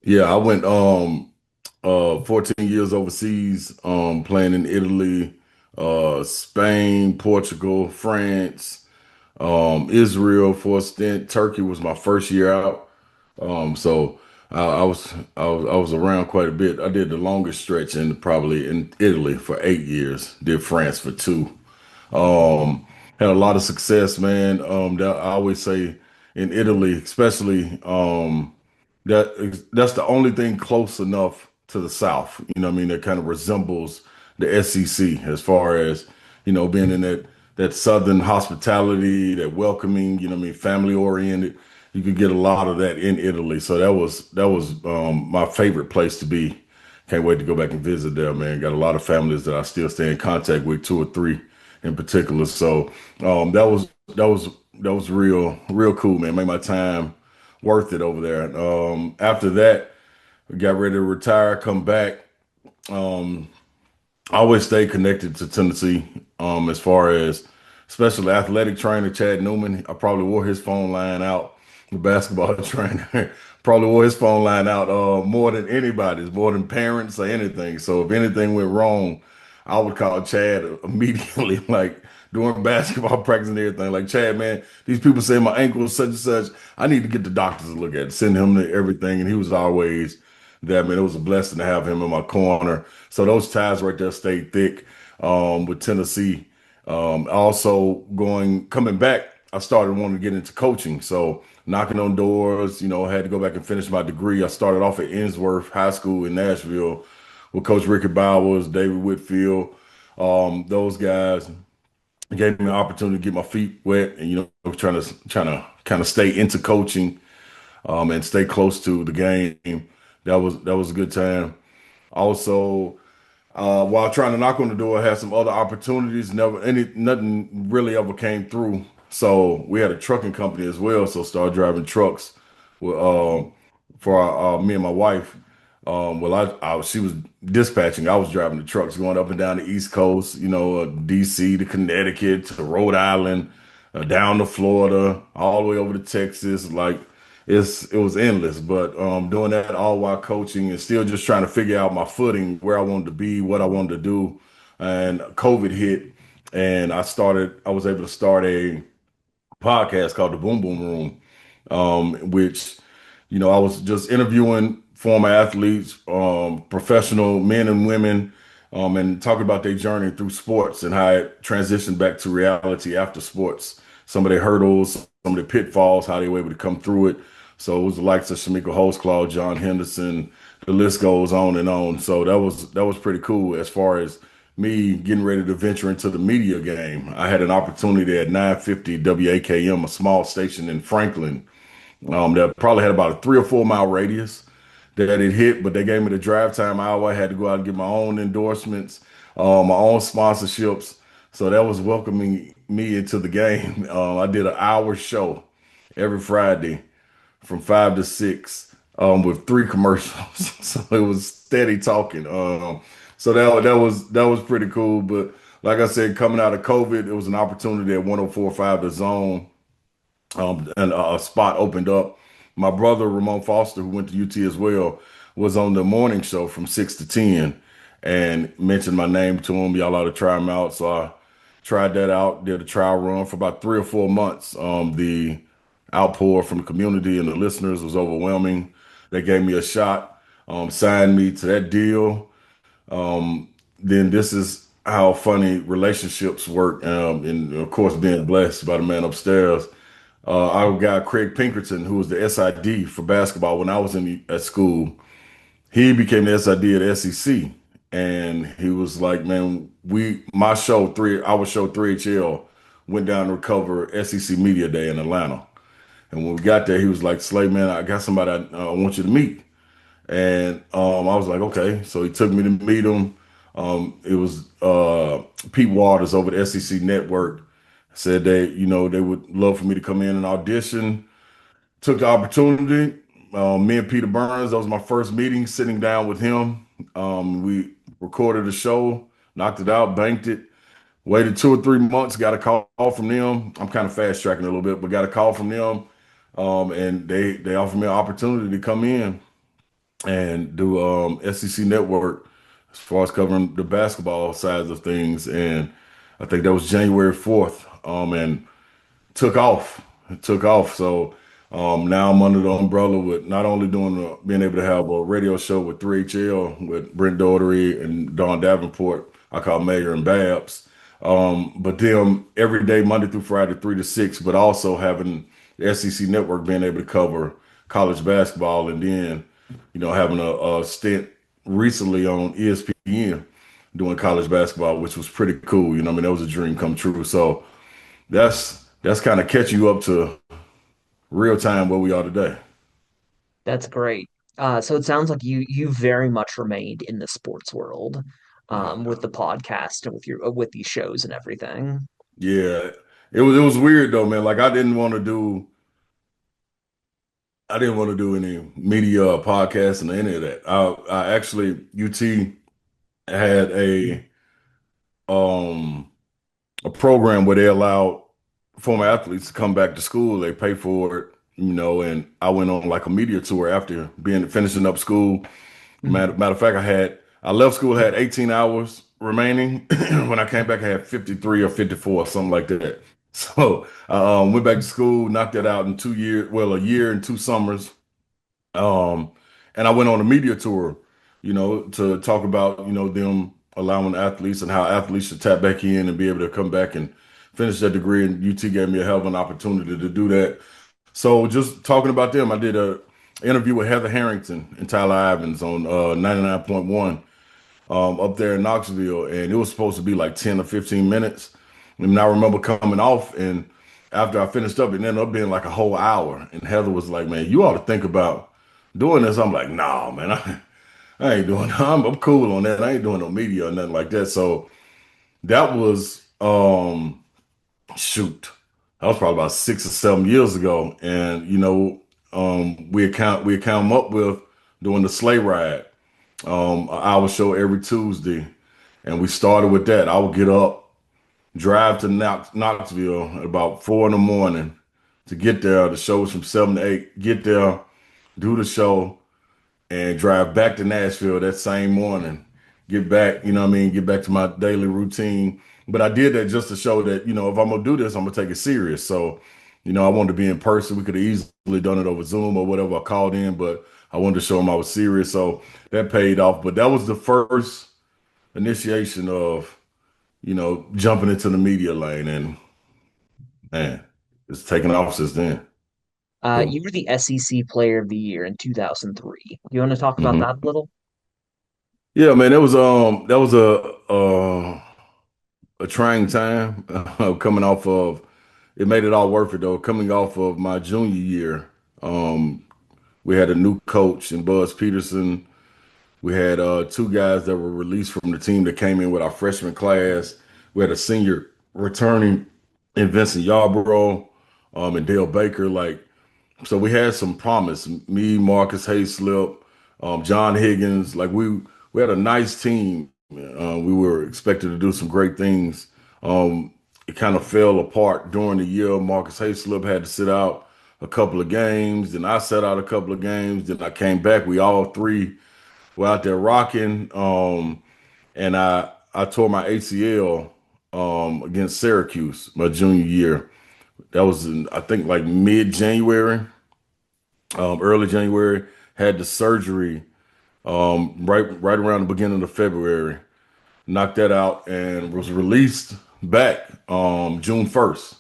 Yeah, I went 14 years overseas, playing in Italy, Spain, Portugal, France, Israel for a stint. Turkey was my first year out. So I was around quite a bit. I did the longest stretch in probably in Italy for 8 years. Did France for two. Um, Had a lot of success, man. That I always say in Italy, especially, that's the only thing close enough to the South. You know what I mean? That kind of resembles the SEC as far as, being in that Southern hospitality, that welcoming, you know what I mean, family oriented. You could get a lot of that in Italy. So that was my favorite place to be. Can't wait to go back and visit there, man. Got a lot of families that I still stay in contact with, two or three in particular. So that was real cool, man. Made my time worth it over there. After that, I got ready to retire, come back. Um, I always stay connected to Tennessee, as far as special athletic trainer Chad Newman. I probably wore his phone line out. The basketball trainer probably wore his phone line out more than anybody's, more than parents or anything. So if anything went wrong, I would call Chad immediately, like during basketball practice and everything. Like, Chad, man, these people say my ankle is such and such. I need to get the doctors to look at it. Send him to everything, and he was always there. Man, it was a blessing to have him in my corner. So those ties right there stayed thick, with Tennessee. Also coming back, I started wanting to get into coaching. So knocking on doors, had to go back and finish my degree. I started off at Innsworth High School in Nashville with Coach Ricky Bowers, David Whitfield. Those guys gave me an opportunity to get my feet wet, and trying to kind of stay into coaching, and stay close to the game. That was a good time. Also, while trying to knock on the door, I had some other opportunities. Nothing really ever came through. So we had a trucking company as well. So started driving trucks with, for me and my wife. Well, she was dispatching. I was driving the trucks going up and down the East Coast. DC to Connecticut to Rhode Island, down to Florida, all the way over to Texas. Like, it was endless. But doing that all while coaching and still just trying to figure out my footing, where I wanted to be, what I wanted to do. And COVID hit, and I was able to start a podcast called The Boom Boom Room, which, I was just interviewing former athletes, professional men and women, and talking about their journey through sports and how it transitioned back to reality after sports, some of their hurdles, some of the pitfalls, how they were able to come through it. So it was the likes of Shamika Holtzclaw, John Henderson, the list goes on and on. So that was pretty cool as far as me getting ready to venture into the media game. I had an opportunity at 950 WAKM, a small station in Franklin, that probably had about a 3 or 4 mile radius that it hit, but they gave me the drive time hour. I had to go out and get my own endorsements, my own sponsorships. So that was welcoming me into the game. I did an hour show every Friday from 5 to 6, with three commercials. So it was steady talking. So that was pretty cool. But like I said, coming out of COVID, it was an opportunity at 104.5 The Zone, and a spot opened up. My brother Ramon Foster, who went to UT as well, was on the morning show from 6 to 10, and mentioned my name to him. Y'all ought to try him out. So I tried that out. Did a trial run for about 3 or 4 months. The outpour from the community and the listeners was overwhelming. They gave me a shot, signed me to that deal. Then this is how funny relationships work, and of course being blessed by the man upstairs. Our guy Craig Pinkerton, who was the SID for basketball when I was at school, he became the SID at SEC, and he was like, "Man, our show 3HL went down to cover SEC Media Day in Atlanta." And when we got there, he was like, "Slay, man, I got somebody I want you to meet." And I was like, "Okay." So he took me to meet him. It was Pete Waters over the SEC Network. Said they would love for me to come in and audition. Took the opportunity. Me and Peter Burns, that was my first meeting, sitting down with him. We recorded the show, knocked it out, banked it. Waited 2 or 3 months, got a call from them. I'm kind of fast tracking a little bit, but got a call from them, and they offered me an opportunity to come in. and do SEC Network as far as covering the basketball sides of things. And I think that was January 4th. And took off. It took off. So now I'm under the umbrella with not only being able to have a radio show with 3HL with Brent Daugherty and Don Davenport, I call Mayor and Babs. But then every day, Monday through Friday, 3 to 6, but also having the SEC Network being able to cover college basketball, and then, having a stint recently on ESPN doing college basketball, which was pretty cool. I mean, that was a dream come true. So that's kind of catching you up to real time where we are today. That's great. So it sounds like you very much remained in the sports world, with the podcast and with these shows and everything. Yeah, it was weird though, man. Like I didn't want to do any media or podcasting or any of that. I actually UT had um a program where they allowed former athletes to come back to school. They pay for it, and I went on like a media tour after being finishing up school. Matter of fact, I left school, had 18 hours remaining. When I came back, I had 53 or 54, something like that. So I went back to school, knocked that out in 2 years, well, a year and 2 summers. Um, and I went on a media tour, to talk about, them allowing athletes and how athletes should tap back in and be able to come back and finish that degree. And UT gave me a hell of an opportunity to do that. So just talking about them, I did a interview with Heather Harrington and Tyler Ivins on 99.1 up there in Knoxville, and it was supposed to be like 10 or 15 minutes. And I remember coming off, and after I finished up, it ended up being like a whole hour. And Heather was like, "Man, you ought to think about doing this." I'm like, "Nah, man, I ain't doing. I'm cool on that. I ain't doing no media or nothing like that." So that was shoot, that was probably about 6 or 7 years ago, and we had come up with doing the sleigh ride, an hour show every Tuesday, and we started with that. I would get up, drive to Knoxville at about 4 in the morning to get there. The show was from 7 to 8. Get there, do the show, and drive back to Nashville that same morning. Get back, get back to my daily routine. But I did that just to show that, if I'm gonna do this, I'm gonna take it serious. So, I wanted to be in person. We could have easily done it over Zoom or whatever. I called in, but I wanted to show them I was serious. So that paid off. But that was the first initiation of, jumping into the media lane. And man, it's taken off since then. You So, were the SEC Player of the Year in 2003. You want to talk about that mhm. a little? Yeah, man, that was a trying time coming off of it made it all worth it though. Coming off of my junior year, um, we had a new coach in Buzz Peterson. We had two guys that were released from the team that came in with our freshman class. We had a senior returning in Vincent Yarborough, and Dale Baker. Like, so we had some promise. Me, Marcus Hayslip, John Higgins. Like we had a nice team. We were expected to do some great things. It kind of fell apart during the year. Marcus Hayslip had to sit out a couple of games, then I sat out a couple of games. Then I came back. We all three were out there rocking. And I tore my ACL against Syracuse my junior year. That was in, I think, like mid-January, early January. Had the surgery right around the beginning of February. Knocked that out and was released back June 1st.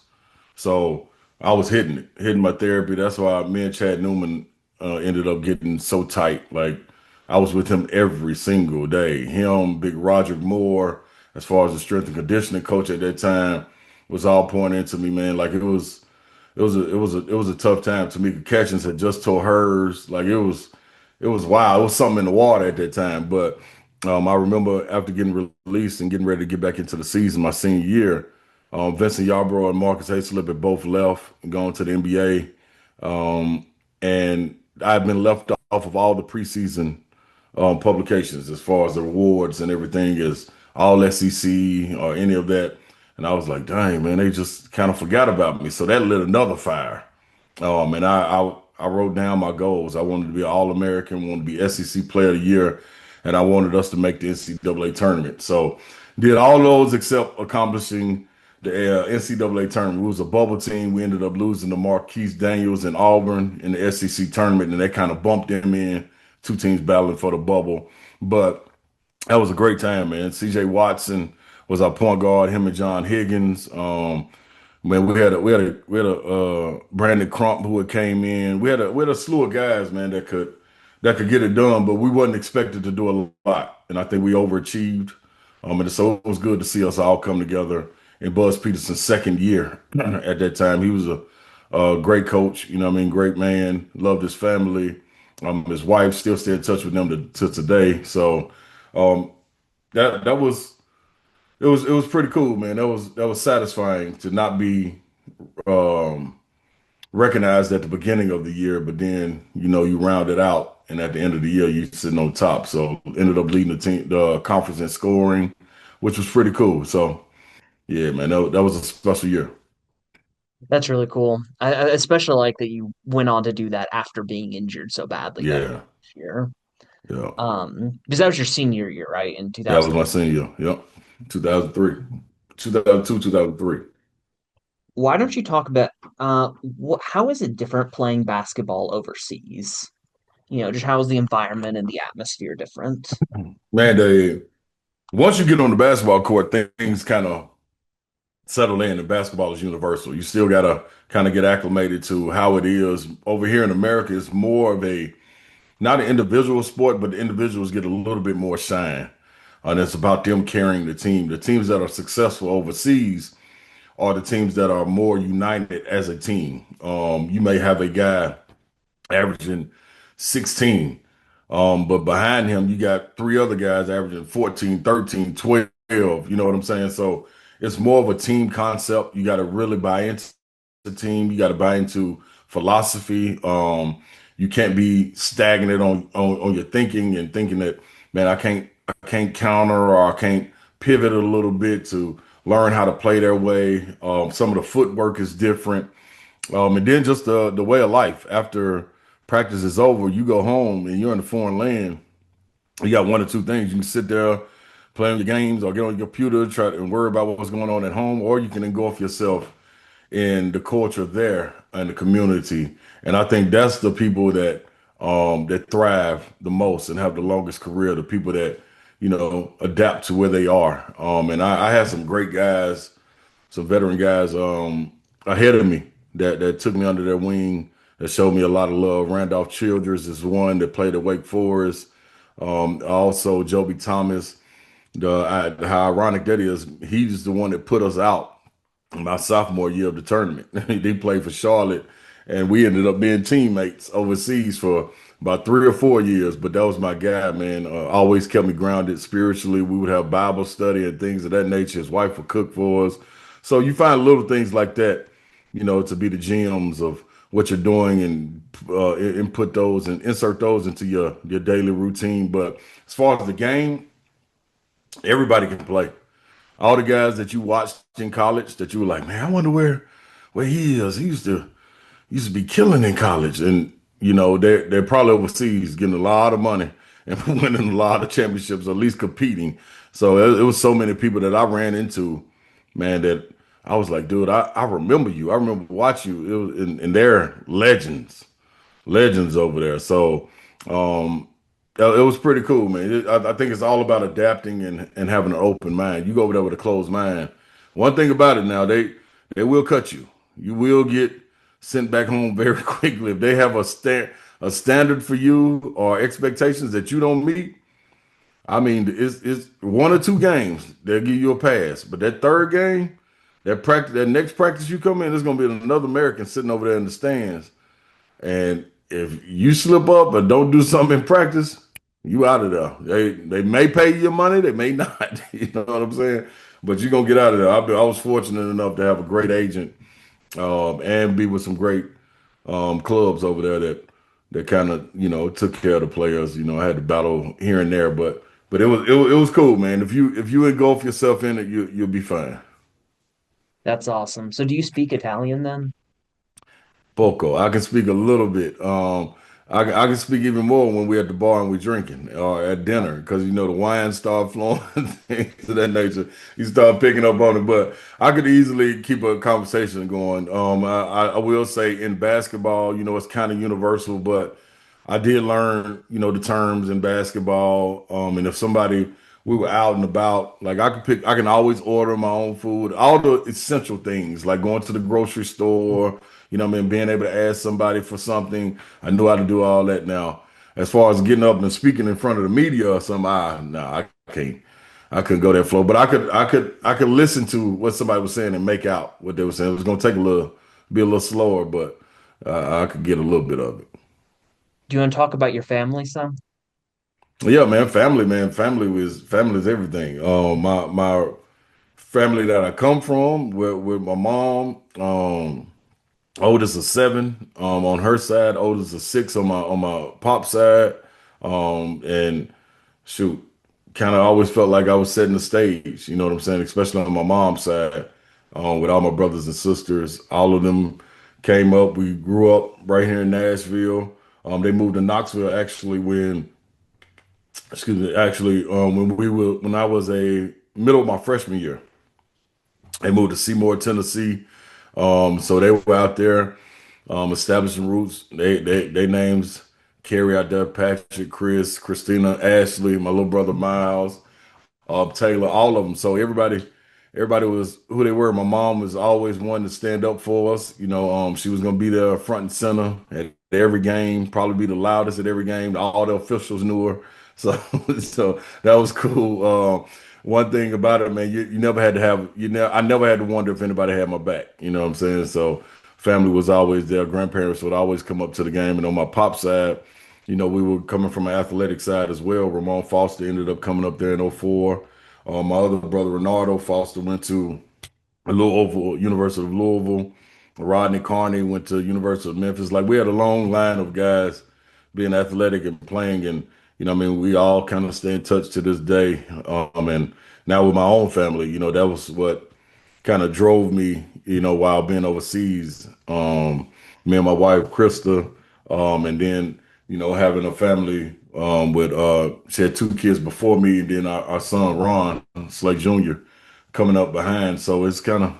So I was hitting my therapy. That's why me and Chad Newman ended up getting so tight. Like I was with him every single day. Him, Big Roger Moore, as far as the strength and conditioning coach at that time, was all pouring into me, man. Like it was a tough time. Tamika Catchings had just tore hers. Like it was wild. It was something in the water at that time. But I remember after getting released and getting ready to get back into the season my senior year, Vincent Yarborough and Marcus Hayslip had both left and gone to the NBA. And I've been left off of all the preseason publications as far as the awards and everything is all SEC or any of that. And I was like, dang, man, they just kind of forgot about me. So that lit another fire. And I wrote down my goals. I wanted to be an All-American, wanted to be SEC Player of the Year, and I wanted us to make the NCAA tournament. So did all those except accomplishing the NCAA tournament. We was a bubble team. We ended up losing to Marquise Daniels and Auburn in the SEC tournament, and they kind of bumped them in. Two teams battling for the bubble, but that was a great time, man. CJ Watson was our point guard. Him and John Higgins. Man, we had a Brandon Crump who had came in. We had a slew of guys, man, that could get it done, but we wasn't expected to do a lot, and I think we overachieved. And so it was good to see us all come together in Buzz Peterson's second year at that time. He was a great coach, you know what I mean, great man, loved his family. His wife still stay in touch with them to today. So um, that was it was pretty cool, man. That was satisfying to not be um, recognized at the beginning of the year, but then you round it out, and at the end of the year you sitting on top. So ended up leading the conference in scoring, which was pretty cool. So yeah, man, that was a special year. That's really cool. I especially like that you went on to do that after being injured so badly that Yeah, year. yeah, Because that was your senior year, right? In that was 2000. my senior year. Yep, 2003, 2002, 2003. Why don't you talk about how is it different playing basketball overseas? Just how is the environment and the atmosphere different? Man, they once you get on the basketball court, things kind of settle in, and basketball is universal. You still gotta kind of get acclimated to how it is over here in America. It's more of a not an individual sport, but the individuals get a little bit more shine. And it's about them carrying the team. The teams that are successful overseas are the teams that are more united as a team. You may have a guy averaging 16. But behind him, you got three other guys averaging 14, 13, 12. You know what I'm saying? So it's more of a team concept. You got to really buy into the team. You got to buy into philosophy. You can't be stagnant on your thinking and thinking that, man, I can't counter or I can't pivot a little bit to learn how to play their way. Some of the footwork is different. And then just the way of life. After practice is over, you go home and you're in a foreign land. You got one or two things. You can sit there, play on your games, or get on your computer, try to worry about what's going on at home, or you can engulf yourself in the culture there and the community. And I think that's the people that thrive the most and have the longest career. The people that adapt to where they are. And I had some great guys, some veteran guys ahead of me that took me under their wing, that showed me a lot of love. Randolph Childress is one that played at Wake Forest. Also Joby Thomas. How ironic that is. He's the one that put us out my sophomore year of the tournament. They played for Charlotte, and we ended up being teammates overseas for about 3 or 4 years. But that was my guy, man. Always kept me grounded spiritually. We would have Bible study and things of that nature. His wife would cook for us. So you find little things like that, to be the gems of what you're doing, and input those and insert those into your daily routine. But as far as the game, everybody can play. All the guys that you watched in college that you were like, man, I wonder where he is. He used to be killing in college, and they're probably overseas getting a lot of money and winning a lot of championships, or at least competing. So it was so many people that I ran into, man, that I was like, dude, I remember you. I remember watching you. It was, and they're legends over there. So it was pretty cool, man. I think it's all about adapting and having an open mind. You go over there with a closed mind. One thing about it now, they will cut you. You will get sent back home very quickly if they have a standard for you or expectations that you don't meet. I mean, it's one or two games they'll give you a pass, but that third game, that next practice you come in, there's gonna be another American sitting over there in the stands. And if you slip up or don't do something in practice, you out of there. They may pay you your money, they may not. You know what I'm saying? But you're gonna get out of there. I was fortunate enough to have a great agent, and be with some great clubs over there that kind of took care of the players. I had to battle here and there, but it was cool, man. If you engulf yourself in it, you'll be fine. That's awesome. So do you speak Italian then? Poco. I can speak a little bit. I can speak even more when we're at the bar and we're drinking or at Uh, dinner because you know the wine start flowing, things of that nature. You start picking up on it, but I could easily keep a conversation going. I will say in basketball, you know, it's kind of universal, but I did learn, you know, the terms in basketball. And if somebody we were out and about, like I can always order my own food, all the essential things, like going to the grocery store, you know what I mean, being able to ask somebody for something. I knew how to do all that now. As far as getting up and speaking in front of the media or something, I can't. I couldn't go that flow, but I could listen to what somebody was saying and make out what they were saying. It was gonna take a little, be a little slower, but I could get a little bit of it. do you want to talk about your family some? Yeah, man, family is everything. My family that I come from with my mom, oldest is seven, on her side, oldest is six on my pop side, and shoot, kind of always felt like I was setting the stage. You know what I'm saying? Especially on my mom's side, with all my brothers and sisters, all of them came up. We grew up right here in Nashville. They moved to Knoxville actually when I was a middle of my freshman year. They moved to Seymour, Tennessee. So they were out there establishing roots. They names Carrie out there, Patrick, Chris, Christina, Ashley, my little brother Miles, Taylor, all of them. So everybody was who they were. My mom was always one to stand up for us. You know, she was gonna be there front and center at every game, probably be the loudest at every game. All the officials knew her. So so that was cool. One thing about it, man, you never had to have I never had to wonder if anybody had my back. You know what I'm saying? So family was always there. Grandparents would always come up to the game. And on my pop side, you know, we were coming from an athletic side as well. Ramon Foster ended up coming up there in '04. My other brother, Renardo Foster, went to Louisville, University of Louisville. Rodney Carney went to University of Memphis. Like we had a long line of guys being athletic and playing, and you know, I mean, we all kind of stay in touch to this day. And now with my own family, you know, that was what kind of drove me, you know, while being overseas. Me and my wife Krista, and then you know having a family with she had two kids before me, and then our son Ron Slake Jr. coming up behind. So it's kind of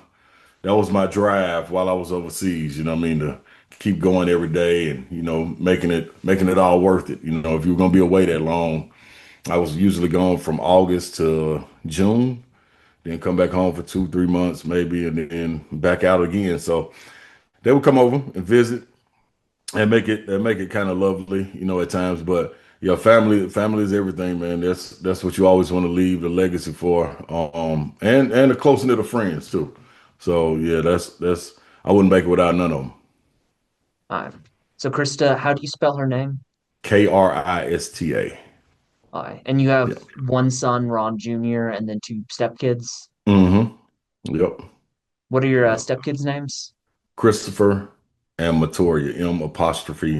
that was my drive while I was overseas. You know what I mean, to keep going every day and you know making it all worth it. You know, if you were gonna be away that long, I was usually gone from August to June, then come back home for 2, 3 months maybe, and then back out again. So they would come over and visit and make it kind of lovely, you know, at times. But yeah, family is everything, man. That's what you always want to leave the legacy for, and a close knit of friends too. So yeah, that's I wouldn't make it without none of them. Uh, so Krista, how do you spell her name? Krista. And you have Yeah. one son, Ron Jr., and then two stepkids. Mm-hmm. Yep. What are your Yep. stepkids' names? Christopher and Matoria. M'Torria.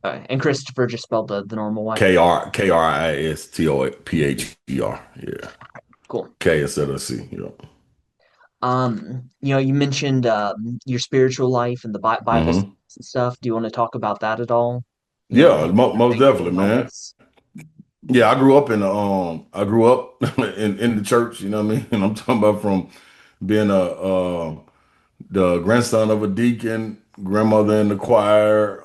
And Christopher just spelled the normal way. Kristopher. Yeah. Cool. K instead of C. Yep. You mentioned your spiritual life and the Bible Mm-hmm. and stuff. Do you want to talk about that at all? Yeah, Any most faith definitely, man. moments? Yeah, I grew up in the church, you know what I mean? And I'm talking about from being the grandson of a deacon, grandmother in the choir.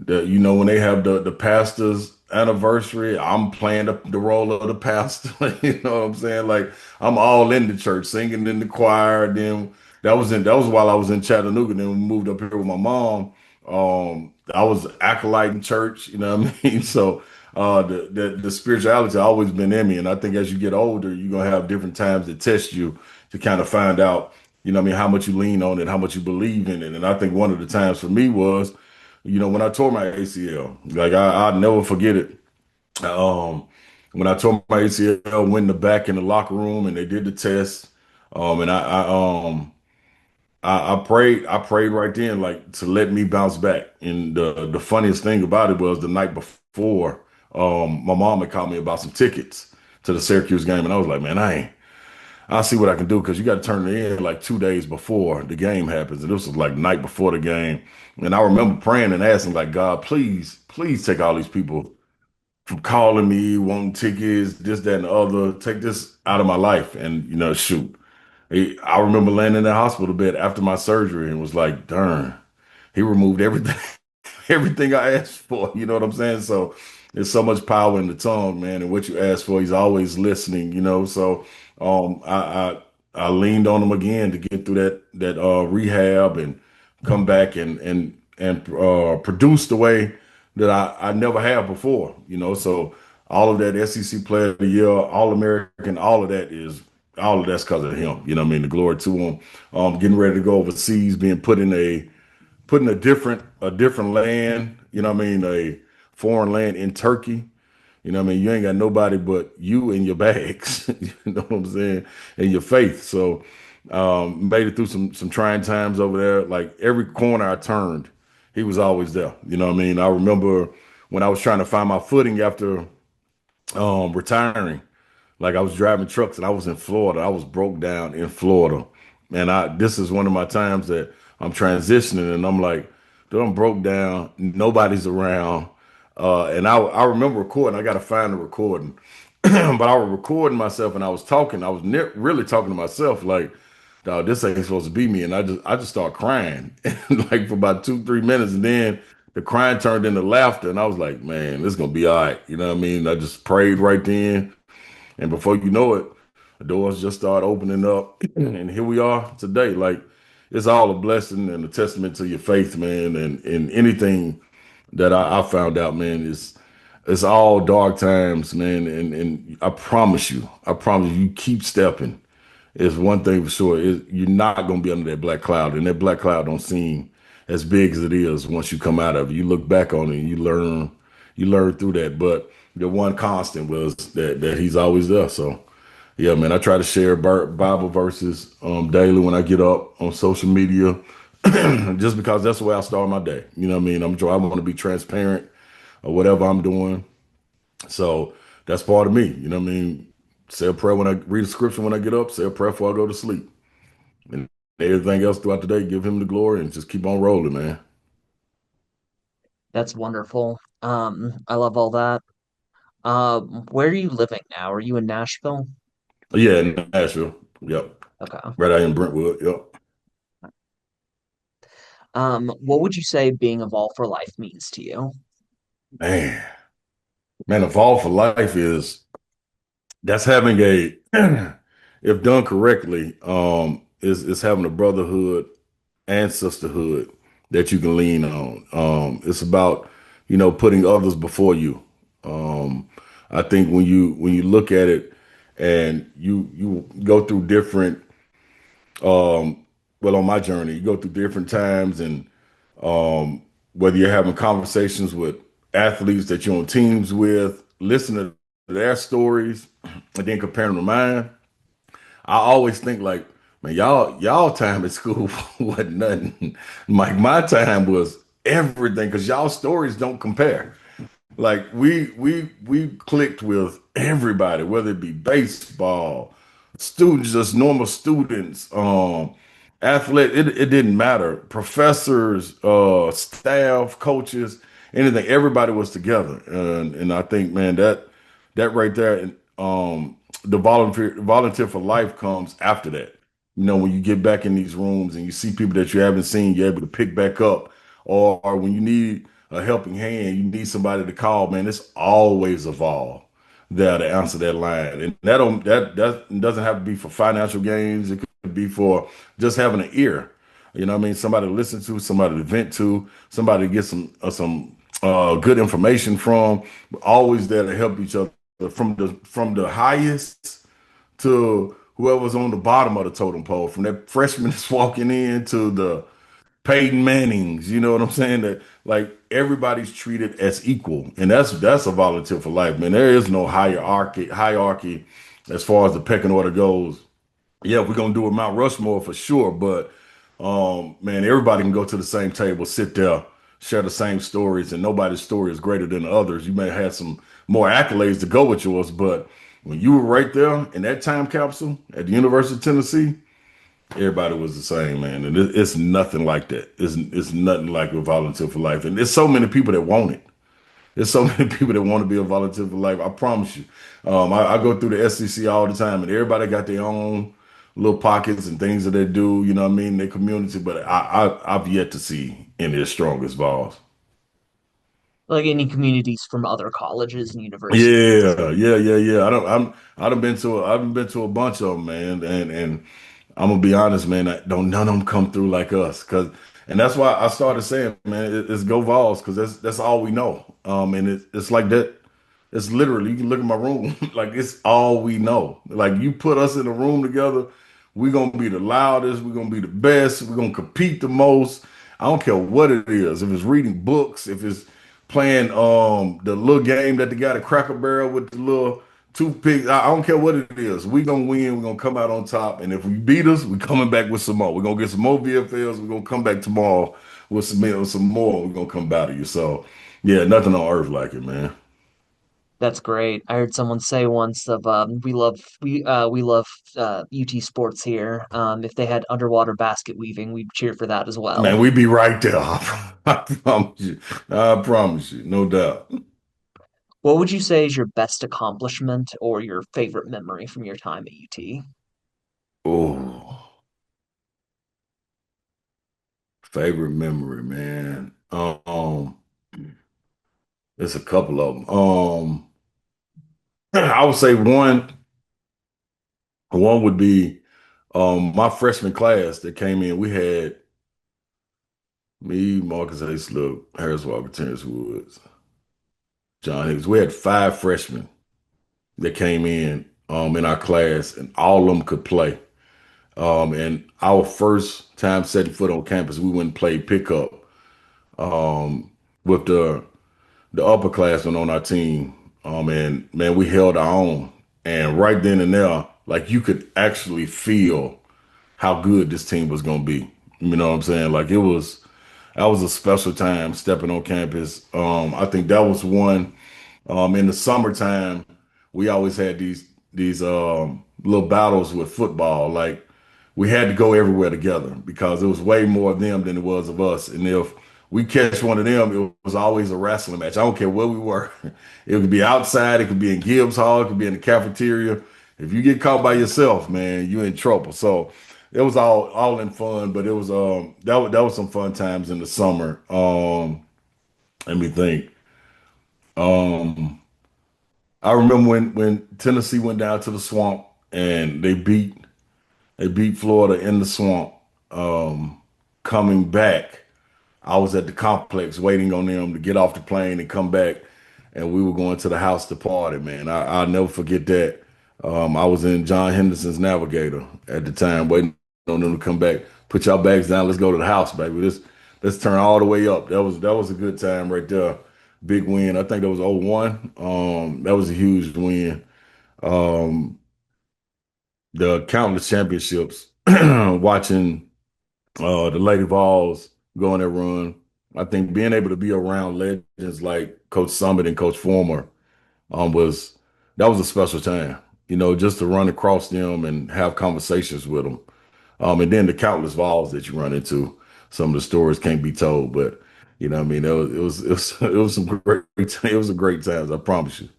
You know when they have the pastor's anniversary, I'm playing the role of the pastor. You know what I'm saying? Like I'm all in the church, singing in the choir. Then that was while I was in Chattanooga. Then we moved up here with my mom. I was acolyte in church. You know what I mean? So the spirituality always been in me, and I think as you get older, you're gonna have different times that test you to kind of find out, you know what I mean, how much you lean on it, how much you believe in it. And I think one of the times for me was, you know, when I tore my ACL, like I'll never forget it. Um, when I tore my ACL, went in the back in the locker room and they did the test. And I prayed right then, like to let me bounce back. And the funniest thing about it was the night before, my mom had called me about some tickets to the Syracuse game, and I was like, man, I'll see what I can do because you got to turn it in like 2 days before the game happens. And this was like night before the game. And I remember praying and asking, like, God, please, please take all these people from calling me, wanting tickets, this, that, and the other. Take this out of my life. And, shoot. I remember laying in the hospital bed after my surgery and was like, darn, he removed everything, everything I asked for. You know what I'm saying? So there's so much power in the tongue, man. And what you ask for, he's always listening. So um, I, I I leaned on him again to get through that rehab and come back and produce the way that I never have before. So all of that SEC Player of the Year, All American, all of that's because of him. You know what I mean? The glory to him. Getting ready to go overseas, being put in a different land, what I mean, a foreign land in Turkey. What I mean, you ain't got nobody but you and your bags. You know what I'm saying? And your faith. So made it through some trying times over there. Like every corner I turned, he was always there. You know what I mean? I remember when I was trying to find my footing after retiring. Like I was driving trucks and I was in Florida. I was broke down in Florida. And this is one of my times that I'm transitioning and I'm like, dude, I'm broke down. Nobody's around. And I remember recording. I got to find the recording. But I was recording myself and I was talking. I was really talking to myself like, dog, this ain't supposed to be me. And I just started crying like for about 2, 3 minutes. And then the crying turned into laughter. And I was like, man, this is going to be all right. You know what I mean? I just prayed right then. And before you know it, the doors just start opening up. And here we are today. Like it's all a blessing and a testament to your faith, man. And anything that I found out, man, is it's all dark times, man. And I promise you keep stepping. It's one thing for sure. You're not gonna be under that black cloud. And that black cloud don't seem as big as it is once you come out of it. You look back on it and you learn through that. But the one constant was that he's always there. So yeah, man, I try to share Bible verses daily when I get up on social media, just because that's the way I start my day. You know what I mean? I want to be transparent or whatever I'm doing. So that's part of me. You know what I mean? Say a prayer when I read a scripture when I get up. Say a prayer before I go to sleep, and everything else throughout the day, give him the glory and just keep on rolling, man. That's wonderful. I love all that. Where are you living now? Are you in Nashville? Yeah, in Nashville. Yep. Okay. Right out in Brentwood. Yep. What would you say being a Vol for life means to you? Man, man, evolve for life is that's having a if done correctly, is having a brotherhood and sisterhood that you can lean on. It's about, putting others before you. Um, I think when you look at it and you go through different well on my journey, you go through different times and whether you're having conversations with athletes that you're on teams with, listening to their stories and then comparing them to mine. I always think like, man, y'all time at school wasn't nothing. Like my time was everything because y'all stories don't compare. Like we clicked with everybody, whether it be baseball, students, just normal students, athlete, it didn't matter. Professors, staff, coaches, anything, everybody was together. And I think, man, that right there, and the volunteer for life comes after that. When you get back in these rooms and you see people that you haven't seen, you're able to pick back up, or when you need a helping hand, you need somebody to call, man, it's always Evolve there to answer that line. And that doesn't have to be for financial gains. It could be for just having an ear. You know what I mean? Somebody to listen to, somebody to vent to, somebody to get some good information from. We're always there to help each other from the highest to whoever's on the bottom of the totem pole, from that freshman that's walking in to the Peyton Mannings, you know what I'm saying? That like everybody's treated as equal, and that's a volunteer for life, man. There is no hierarchy as far as the pecking order goes. Yeah, we're gonna do a Mount Rushmore for sure, but man, everybody can go to the same table, sit there, share the same stories, and nobody's story is greater than the others. You may have some more accolades to go with yours, but when you were right there in that time capsule at the University of Tennessee, everybody was the same, man. And it's nothing like that. It's nothing like a volunteer for life. And there's so many people that want it. There's so many people that want to be a volunteer for life. I promise you. I go through the SEC all the time, and everybody got their own little pockets and things that they do. You know what I mean? Their community, but I've yet to see any as strong as Vols. Like any communities from other colleges and universities. Yeah. I done been to a bunch of them, man, and I'm gonna be honest, man. Don't none of them come through like us, and that's why I started saying, man, it's go Vols, because that's all we know. And it's like that. It's literally, you can look at my room, like it's all we know. Like you put us in a room together, we're gonna be the loudest, we're gonna be the best, we're gonna compete the most. I don't care what it is. If it's reading books, if it's playing the little game that they got a Cracker Barrel with the little toothpicks. I don't care what it is. We gonna win, we're gonna come out on top. And if we beat us, we coming back with some more. We're gonna get some more VFLs, we're gonna come back tomorrow with some more, we're gonna come battle you. So yeah, nothing on earth like it, man. That's great. I heard someone say once of we love UT sports here. If they had underwater basket weaving, we'd cheer for that as Man, well. we be right there. I promise you. I promise you, no doubt. What would you say is your best accomplishment or your favorite memory from your time at UT? Oh, favorite memory, man. There's a couple of them. I would say one would be my freshman class that came in. We had me, Marcus Hayslip, Harris Walker, Terrence Woods, John Hicks. We had five freshmen that came in our class, and all of them could play. And our first time setting foot on campus, we went and played pickup with the upperclassmen on our team. And man, we held our own. And right then and there, like you could actually feel how good this team was gonna be. You know what I'm saying? Like that was a special time stepping on campus. I think that was one. In the summertime, we always had these little battles with football. Like we had to go everywhere together because it was way more of them than it was of us. And if we catch one of them, it was always a wrestling match. I don't care where we were. It could be outside, it could be in Gibbs Hall, it could be in the cafeteria. If you get caught by yourself, man, you're in trouble. So it was all in fun, but it was that was some fun times in the summer. Let me think. Um I remember when Tennessee went down to the swamp and they beat Florida in the swamp. Coming back, I was at the complex waiting on them to get off the plane and come back, and we were going to the house to party. Man, I'll never forget that. I was in John Henderson's Navigator at the time, waiting on them to come back. Put y'all bags down. Let's go to the house, baby. Let's turn all the way up. That was a good time right there. Big win. I think that was 0-1. That was a huge win. Um, the countless championships, watching the Lady Vols go on that run. I think being able to be around legends like Coach Summit and Coach Former was that was a special time. You know, just to run across them and have conversations with them. And then the countless Vols that you run into. Some of the stories can't be told, but you know, what I mean, it was some great, it was a great times. I promise you.